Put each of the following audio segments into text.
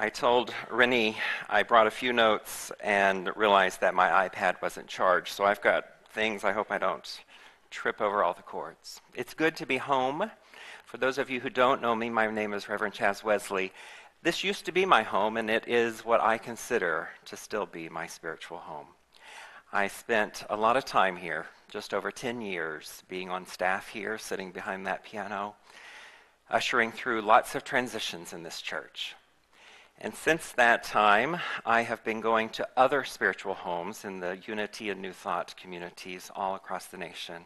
I told Rennie I brought a few notes and realized that my iPad wasn't charged, so I've got things. I hope I don't trip over all the cords. It's good to be home. For those of you who don't know me, my name is Reverend Chaz Wesley. This used to be my home, and it is what I consider to still be my spiritual home. I spent a lot of time here, just over 10 years, being on staff here, sitting behind that piano, ushering through lots of transitions in this church. And since that time, I have been going to other spiritual homes in the Unity and New Thought communities all across the nation.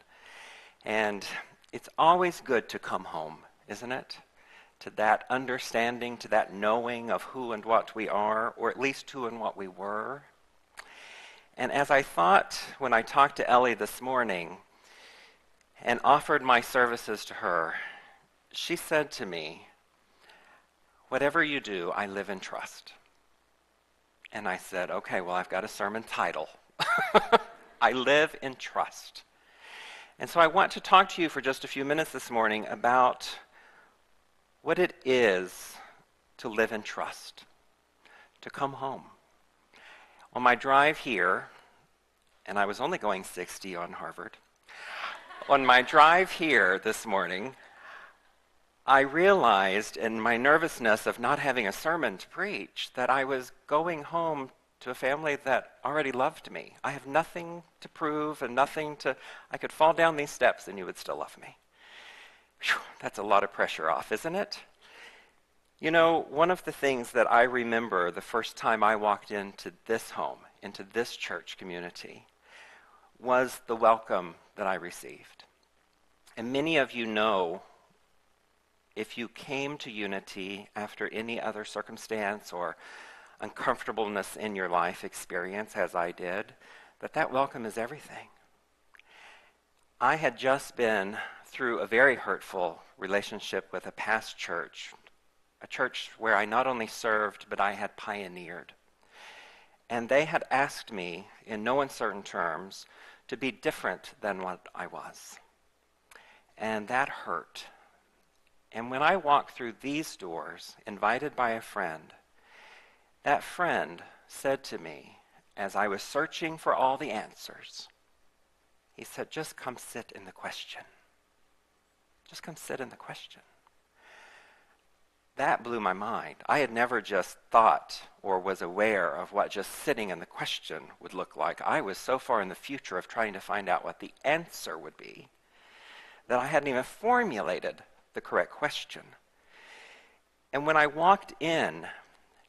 And it's always good to come home, isn't it? To that understanding, to that knowing of who and what we are, or at least who and what we were. And as I thought when I talked to Ellie this morning and offered my services to her, she said to me, "Whatever you do, I live in trust." And I said, okay, well, I've got a sermon title. I live in trust. And so I want to talk to you for just a few minutes this morning about what it is to live in trust, to come home. On my drive here, and I was only going 60 on Harvard, on my drive here this morning, I realized in my nervousness of not having a sermon to preach that I was going home to a family that already loved me. I have nothing to prove and I could fall down these steps and you would still love me. Whew, that's a lot of pressure off, isn't it? You know, one of the things that I remember the first time I walked into this home, into this church community, was the welcome that I received. And many of you know, if you came to Unity after any other circumstance or uncomfortableness in your life experience, as I did, that welcome is everything. I had just been through a very hurtful relationship with a past church, a church where I not only served, but I had pioneered. And they had asked me, in no uncertain terms, to be different than what I was. And that hurt. And when I walked through these doors, invited by a friend, that friend said to me, as I was searching for all the answers, he said, just come sit in the question. Just come sit in the question. That blew my mind. I had never just thought or was aware of what just sitting in the question would look like. I was so far in the future of trying to find out what the answer would be that I hadn't even formulated the correct question. And when I walked in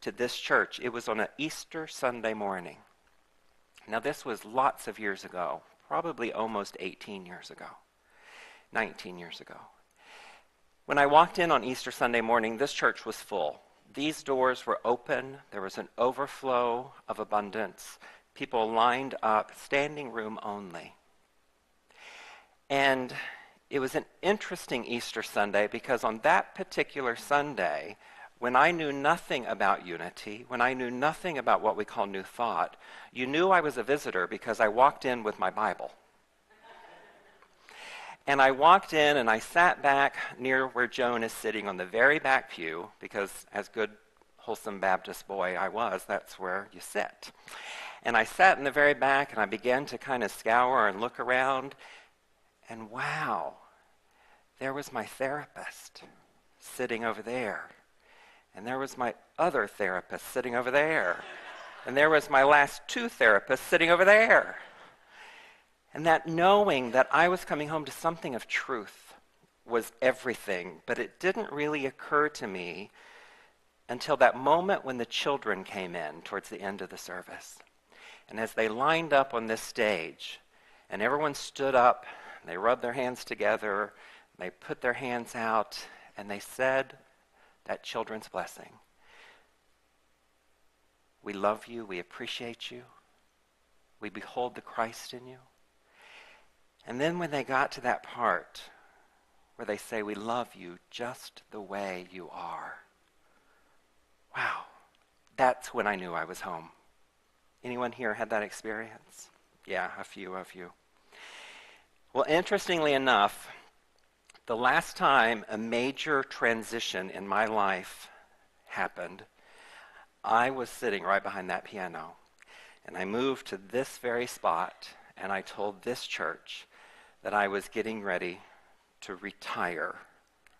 to this church, it was on an Easter Sunday morning. Now this was lots of years ago, probably almost 18 years ago, 19 years ago. When I walked in on Easter Sunday morning, this church was full. These doors were open. There was an overflow of abundance. People lined up, standing room only. And it was an interesting Easter Sunday because on that particular Sunday, when I knew nothing about Unity, when I knew nothing about what we call New Thought, you knew I was a visitor because I walked in with my Bible. And I walked in and I sat back near where Joan is sitting on the very back pew, because as good, wholesome Baptist boy I was, that's where you sit. And I sat in the very back and I began to kind of scour and look around, and wow, there was my therapist sitting over there. And there was my other therapist sitting over there. And there was my last two therapists sitting over there. And that knowing that I was coming home to something of truth was everything. But it didn't really occur to me until that moment when the children came in towards the end of the service. And as they lined up on this stage, and everyone stood up, and they rubbed their hands together, they put their hands out, and they said that children's blessing. We love you, we appreciate you, we behold the Christ in you. And then when they got to that part where they say, we love you just the way you are. Wow, that's when I knew I was home. Anyone here had that experience? Yeah, a few of you. Well, interestingly enough, the last time a major transition in my life happened, I was sitting right behind that piano, and I moved to this very spot, and I told this church that I was getting ready to retire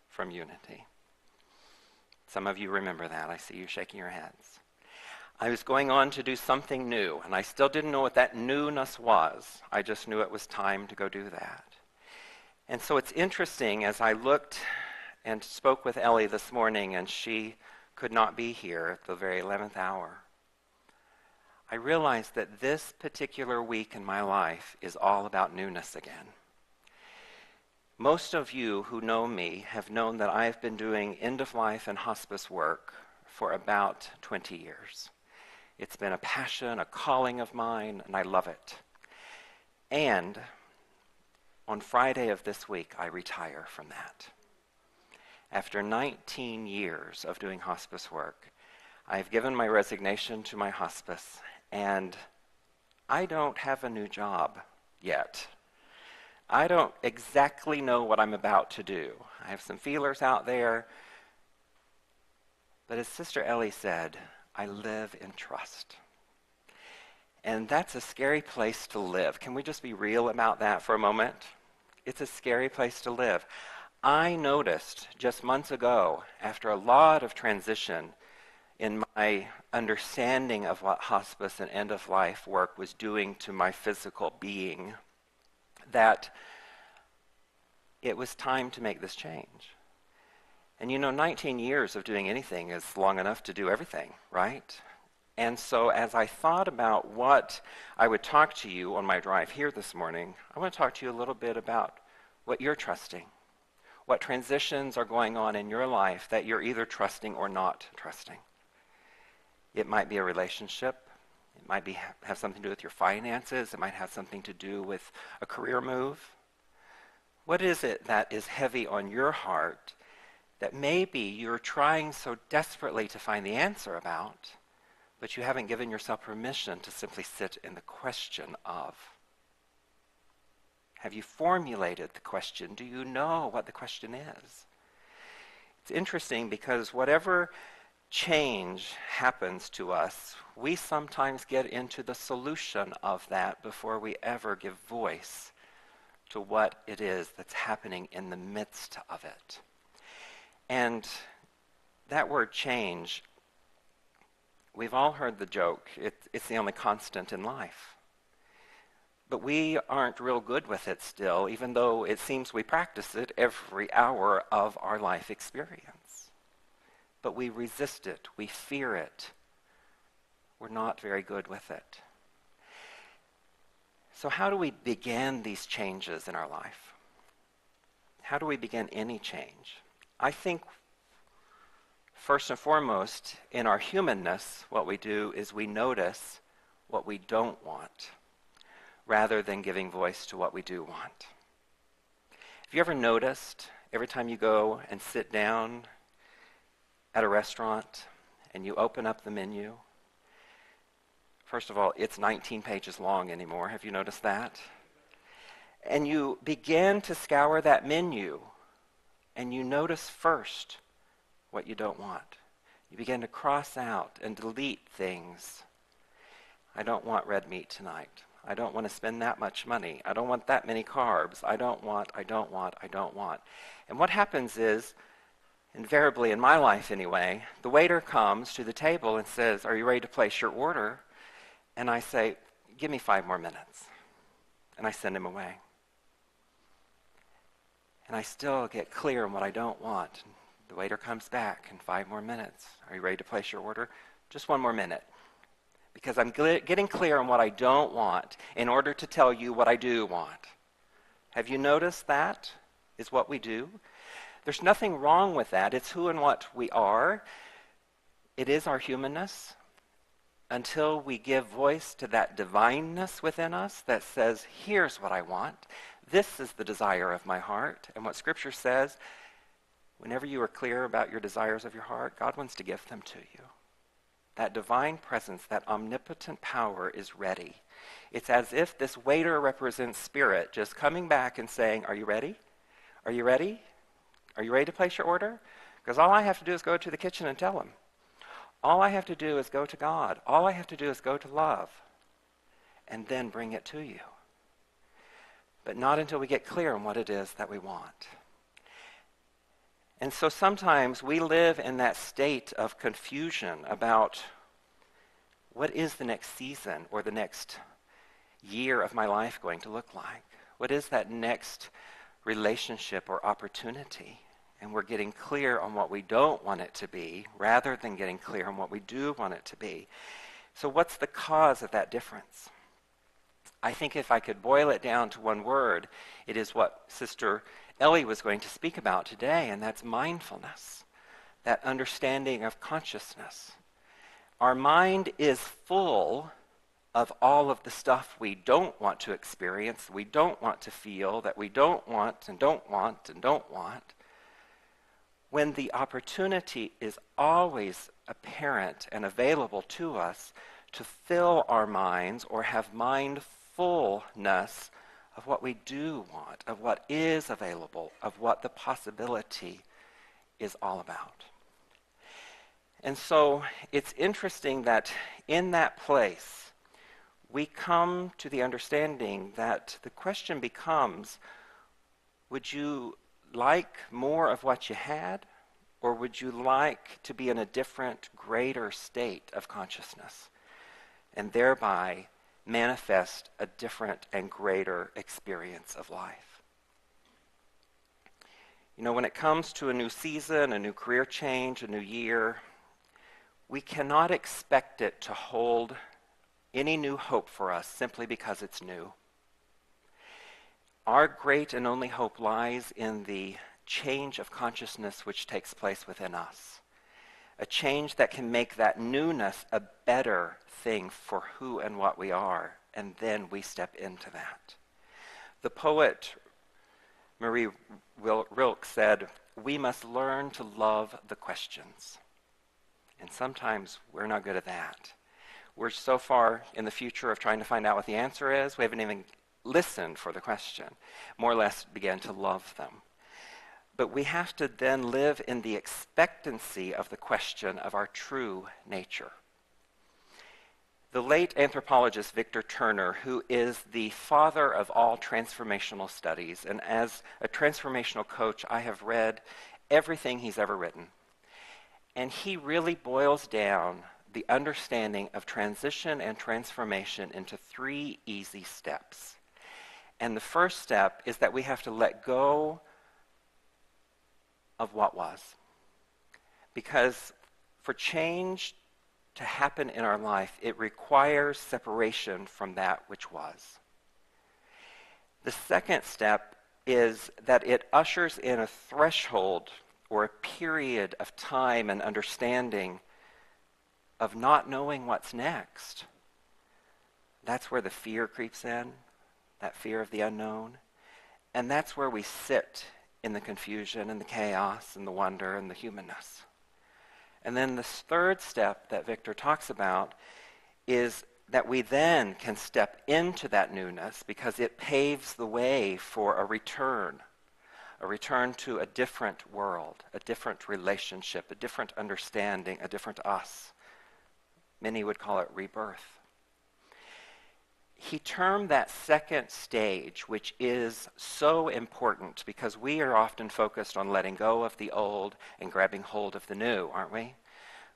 from Unity. Some of you remember that. I see you shaking your heads. I was going on to do something new, and I still didn't know what that newness was. I just knew it was time to go do that. And so it's interesting, as I looked and spoke with Ellie this morning, and she could not be here at the very 11th hour, I realized that this particular week in my life is all about newness again. Most of you who know me have known that I have been doing end-of-life and hospice work for about 20 years. It's been a passion, a calling of mine, and I love it. And on Friday of this week, I retire from that. After 19 years of doing hospice work, I've given my resignation to my hospice, and I don't have a new job yet. I don't exactly know what I'm about to do. I have some feelers out there, but as Sister Ellie said, I live in trust. And that's a scary place to live. Can we just be real about that for a moment? It's a scary place to live. I noticed just months ago, after a lot of transition in my understanding of what hospice and end-of-life work was doing to my physical being, that it was time to make this change. And 19 years of doing anything is long enough to do everything, right? And so as I thought about what I would talk to you on my drive here this morning, I want to talk to you a little bit about what you're trusting, what transitions are going on in your life that you're either trusting or not trusting. It might be a relationship. It might have something to do with your finances. It might have something to do with a career move. What is it that is heavy on your heart that maybe you're trying so desperately to find the answer about, but you haven't given yourself permission to simply sit in the question of? Have you formulated the question? Do you know what the question is? It's interesting because whatever change happens to us, we sometimes get into the solution of that before we ever give voice to what it is that's happening in the midst of it. And that word change, we've all heard the joke, it's the only constant in life. But we aren't real good with it still, even though it seems we practice it every hour of our life experience. But we resist it, we fear it. We're not very good with it. So how do we begin these changes in our life? How do we begin any change? I think first and foremost, in our humanness, what we do is we notice what we don't want, rather than giving voice to what we do want. Have you ever noticed, every time you go and sit down at a restaurant and you open up the menu, first of all, it's 19 pages long anymore. Have you noticed that? And you begin to scour that menu, and you notice first what you don't want. You begin to cross out and delete things. I don't want red meat tonight. I don't want to spend that much money. I don't want that many carbs. I don't want. And what happens is, invariably in my life anyway, the waiter comes to the table and says, "Are you ready to place your order?" And I say, "Give me 5 more minutes." And I send him away. And I still get clear on what I don't want. The waiter comes back in 5 more minutes. "Are you ready to place your order?" "Just 1 more minute." Because I'm getting clear on what I don't want in order to tell you what I do want. Have you noticed that is what we do? There's nothing wrong with that. It's who and what we are. It is our humanness. Until we give voice to that divineness within us that says, here's what I want. This is the desire of my heart. And what Scripture says, whenever you are clear about your desires of your heart, God wants to give them to you. That divine presence, that omnipotent power is ready. It's as if this waiter represents spirit just coming back and saying, "Are you ready? Are you ready? Are you ready to place your order?" Because all I have to do is go to the kitchen and tell him. All I have to do is go to God. All I have to do is go to love and then bring it to you. But not until we get clear on what it is that we want. And so sometimes we live in that state of confusion about what is the next season or the next year of my life going to look like? What is that next relationship or opportunity? And we're getting clear on what we don't want it to be rather than getting clear on what we do want it to be. So what's the cause of that difference? I think if I could boil it down to one word, it is what Sister Ellie was going to speak about today, and that's mindfulness, that understanding of consciousness. Our mind is full of all of the stuff we don't want to experience, we don't want to feel, that we don't want and don't want and don't want, when the opportunity is always apparent and available to us to fill our minds or have mindfulness of what we do want, of what is available, of what the possibility is all about. And so it's interesting that in that place, we come to the understanding that the question becomes, would you like more of what you had, or would you like to be in a different, greater state of consciousness, and thereby manifest a different and greater experience of life? You know, when it comes to a new season, a new career change, a new year, we cannot expect it to hold any new hope for us simply because it's new. Our great and only hope lies in the change of consciousness which takes place within us. A change that can make that newness a better thing for who and what we are, and then we step into that. The poet Marie Rilke said, "We must learn to love the questions." And sometimes we're not good at that. We're so far in the future of trying to find out what the answer is, we haven't even listened for the question, more or less began to love them. But we have to then live in the expectancy of the question of our true nature. The late anthropologist Victor Turner, who is the father of all transformational studies, and as a transformational coach, I have read everything he's ever written. And he really boils down the understanding of transition and transformation into 3 easy steps. And the first step is that we have to let go of what was. Because for change to happen in our life, it requires separation from that which was. The second step is that it ushers in a threshold or a period of time and understanding of not knowing what's next. That's where the fear creeps in, that fear of the unknown. And that's where we sit in the confusion and the chaos and the wonder and the humanness. And then this third step that Victor talks about is that we then can step into that newness because it paves the way for a return to a different world, a different relationship, a different understanding, a different us. Many would call it rebirth. He termed that second stage, which is so important because we are often focused on letting go of the old and grabbing hold of the new, aren't we?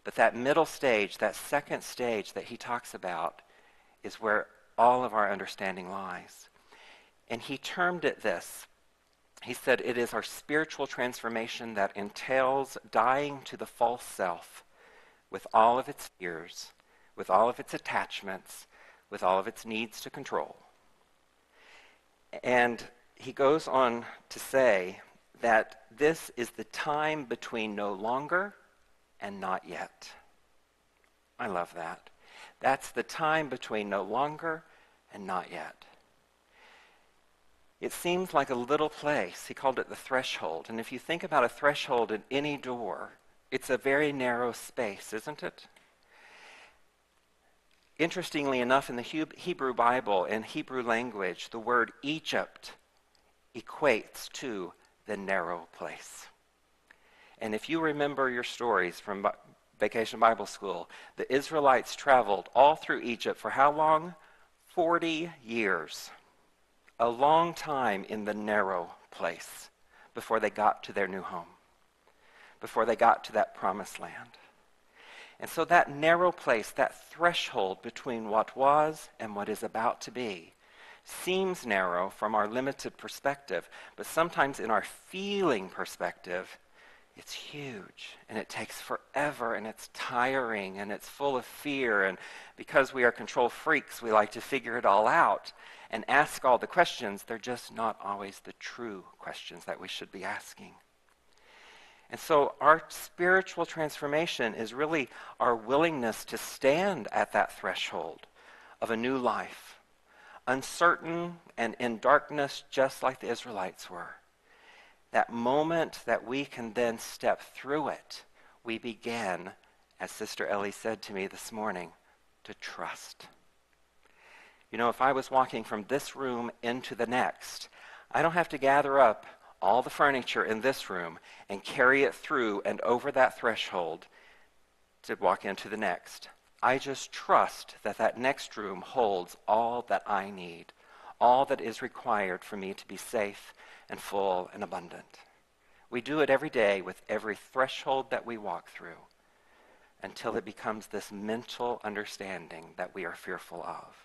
But that middle stage, that second stage that he talks about, is where all of our understanding lies. And he termed it this. He said, it is our spiritual transformation that entails dying to the false self with all of its fears, with all of its attachments, with all of its needs to control. And he goes on to say that this is the time between no longer and not yet. I love that. That's the time between no longer and not yet. It seems like a little place. He called it the threshold. And if you think about a threshold in any door, it's a very narrow space, isn't it? Interestingly enough, in the Hebrew Bible and Hebrew language, the word Egypt equates to the narrow place. And if you remember your stories from Vacation Bible School. The Israelites traveled all through Egypt for how long? 40 years. A long time in the narrow place before they got to their new home, before they got to that promised land. And so that narrow place, that threshold between what was and what is about to be, seems narrow from our limited perspective, but sometimes in our feeling perspective, it's huge, and it takes forever, and it's tiring, and it's full of fear, and because we are control freaks, we like to figure it all out and ask all the questions. They're just not always the true questions that we should be asking. And so our spiritual transformation is really our willingness to stand at that threshold of a new life, uncertain and in darkness, just like the Israelites were. That moment that we can then step through it, we begin, as Sister Ellie said to me this morning, to trust. You know, if I was walking from this room into the next, I don't have to gather up all the furniture in this room and carry it through and over that threshold to walk into the next. I just trust that that next room holds all that I need, all that is required for me to be safe and full and abundant. We do it every day with every threshold that we walk through until it becomes this mental understanding that we are fearful of.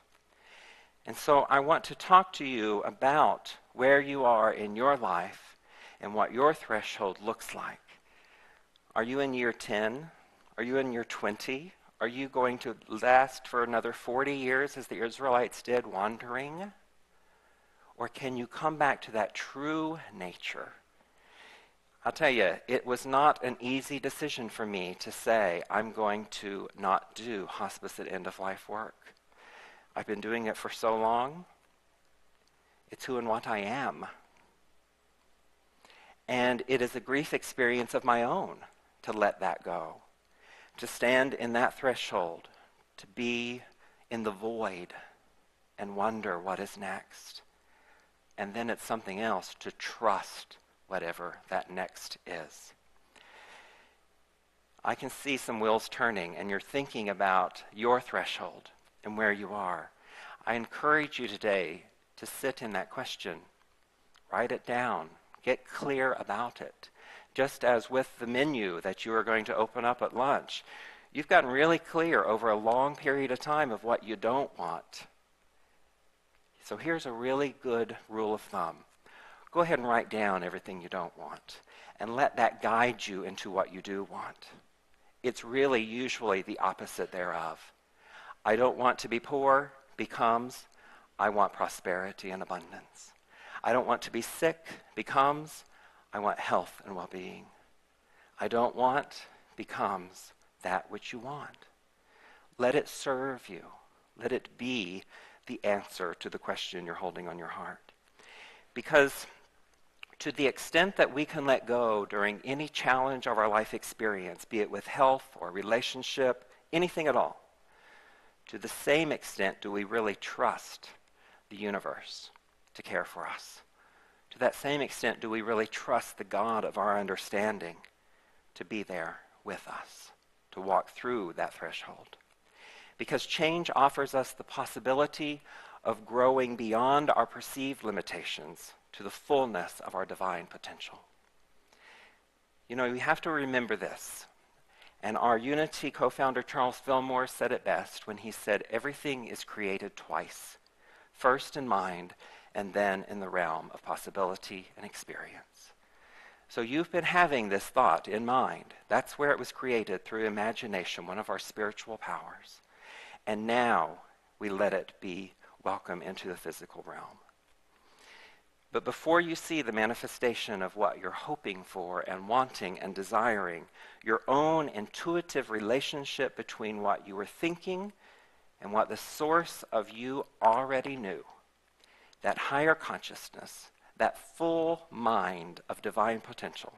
And so I want to talk to you about where you are in your life and what your threshold looks like. Are you in year 10? Are you in year 20? Are you going to last for another 40 years as the Israelites did, wandering? Or can you come back to that true nature? I'll tell you, it was not an easy decision for me to say, I'm going to not do hospice at end-of-life work. I've been doing it for so long. It's who and what I am. And it is a grief experience of my own to let that go, to stand in that threshold, to be in the void and wonder what is next. And then it's something else to trust whatever that next is. I can see some wheels turning, and you're thinking about your threshold and where you are. I encourage you today to sit in that question. Write it down. Get clear about it. Just as with the menu that you are going to open up at lunch, you've gotten really clear over a long period of time of what you don't want. So here's a really good rule of thumb. Go ahead and write down everything you don't want, and let that guide you into what you do want. It's really usually the opposite thereof. I don't want to be poor becomes, I want prosperity and abundance. I don't want to be sick becomes, I want health and well-being. I don't want becomes that which you want. Let it serve you. Let it be the answer to the question you're holding on your heart. Because to the extent that we can let go during any challenge of our life experience, be it with health or relationship, anything at all, to the same extent do we really trust the universe to care for us. To that same extent do we really trust the God of our understanding to be there with us, to walk through that threshold. Because change offers us the possibility of growing beyond our perceived limitations to the fullness of our divine potential. You know, we have to remember this. And our Unity co-founder Charles Fillmore said it best when he said, everything is created twice, first in mind and then in the realm of possibility and experience. So you've been having this thought in mind. That's where it was created, through imagination, one of our spiritual powers. And now we let it be welcome into the physical realm. But before you see the manifestation of what you're hoping for and wanting and desiring, your own intuitive relationship between what you were thinking and what the source of you already knew, that higher consciousness, that full mind of divine potential,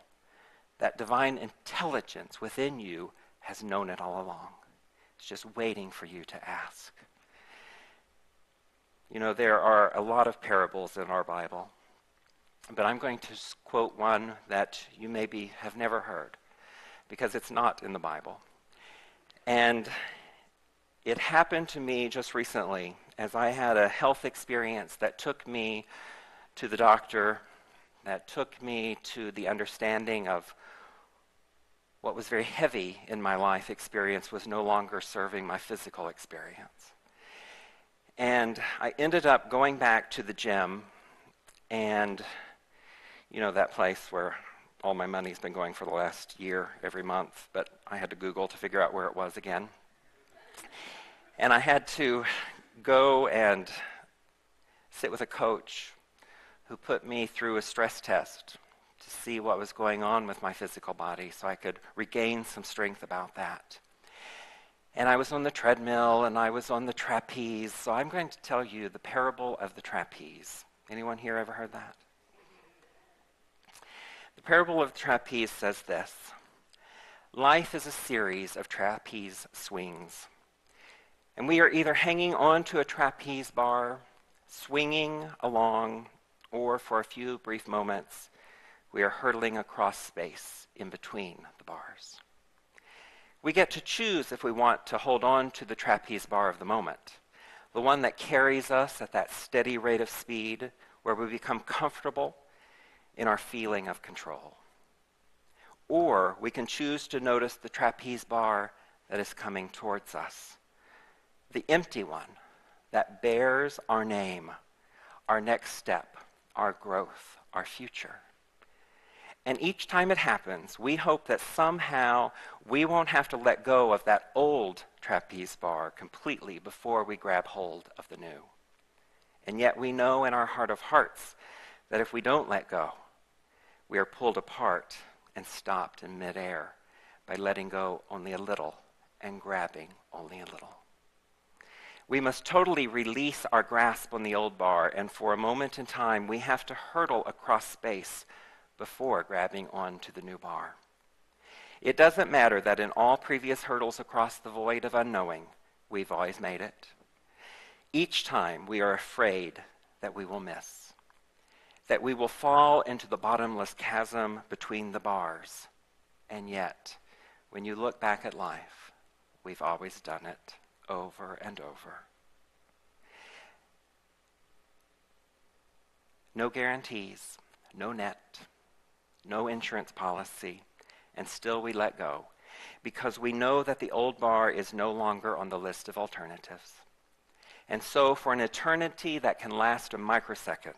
that divine intelligence within you has known it all along. It's just waiting for you to ask. You know, there are a lot of parables in our Bible, but I'm going to quote one that you maybe have never heard, because it's not in the Bible. And it happened to me just recently as I had a health experience that took me to the doctor, that took me to the understanding of what was very heavy in my life experience was no longer serving my physical experience. And I ended up going back to the gym, and you know, that place where all my money's been going for the last year every month, but I had to Google to figure out where it was again. And I had to go and sit with a coach who put me through a stress test to see what was going on with my physical body so I could regain some strength about that. And I was on the treadmill and I was on the trapeze, so I'm going to tell you the parable of the trapeze. Anyone here ever heard that? The parable of the trapeze says this: life is a series of trapeze swings. And we are either hanging on to a trapeze bar, swinging along, or for a few brief moments, we are hurtling across space in between the bars. We get to choose if we want to hold on to the trapeze bar of the moment, the one that carries us at that steady rate of speed where we become comfortable in our feeling of control. Or we can choose to notice the trapeze bar that is coming towards us, the empty one that bears our name, our next step, our growth, our future. And each time it happens, we hope that somehow we won't have to let go of that old trapeze bar completely before we grab hold of the new. And yet we know in our heart of hearts that if we don't let go, we are pulled apart and stopped in midair by letting go only a little and grabbing only a little. We must totally release our grasp on the old bar, and for a moment in time, we have to hurtle across space before grabbing onto the new bar. It doesn't matter that in all previous hurdles across the void of unknowing, we've always made it. Each time we are afraid that we will miss, that we will fall into the bottomless chasm between the bars. And yet, when you look back at life, we've always done it over and over. No guarantees, no net, no insurance policy, and still we let go because we know that the old bar is no longer on the list of alternatives. And so for an eternity that can last a microsecond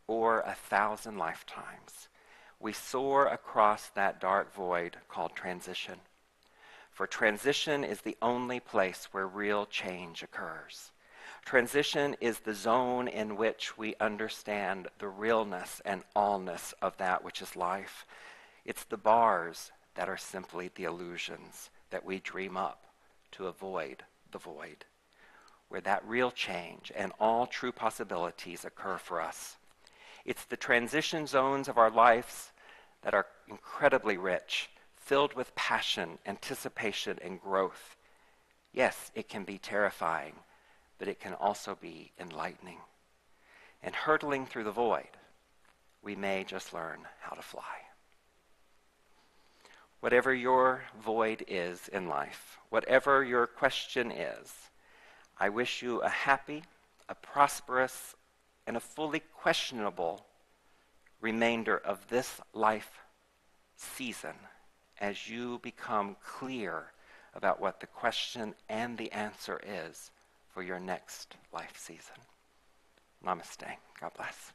or 1,000 lifetimes, we soar across that dark void called transition. For transition is the only place where real change occurs. Transition is the zone in which we understand the realness and allness of that which is life. It's the bars that are simply the illusions that we dream up to avoid the void, where that real change and all true possibilities occur for us. It's the transition zones of our lives that are incredibly rich, filled with passion, anticipation, and growth. Yes, it can be terrifying, but it can also be enlightening. And hurtling through the void, we may just learn how to fly. Whatever your void is in life, whatever your question is, I wish you a happy, a prosperous, and a fully questionable remainder of this life season as you become clear about what the question and the answer is for your next life season. Namaste. God bless.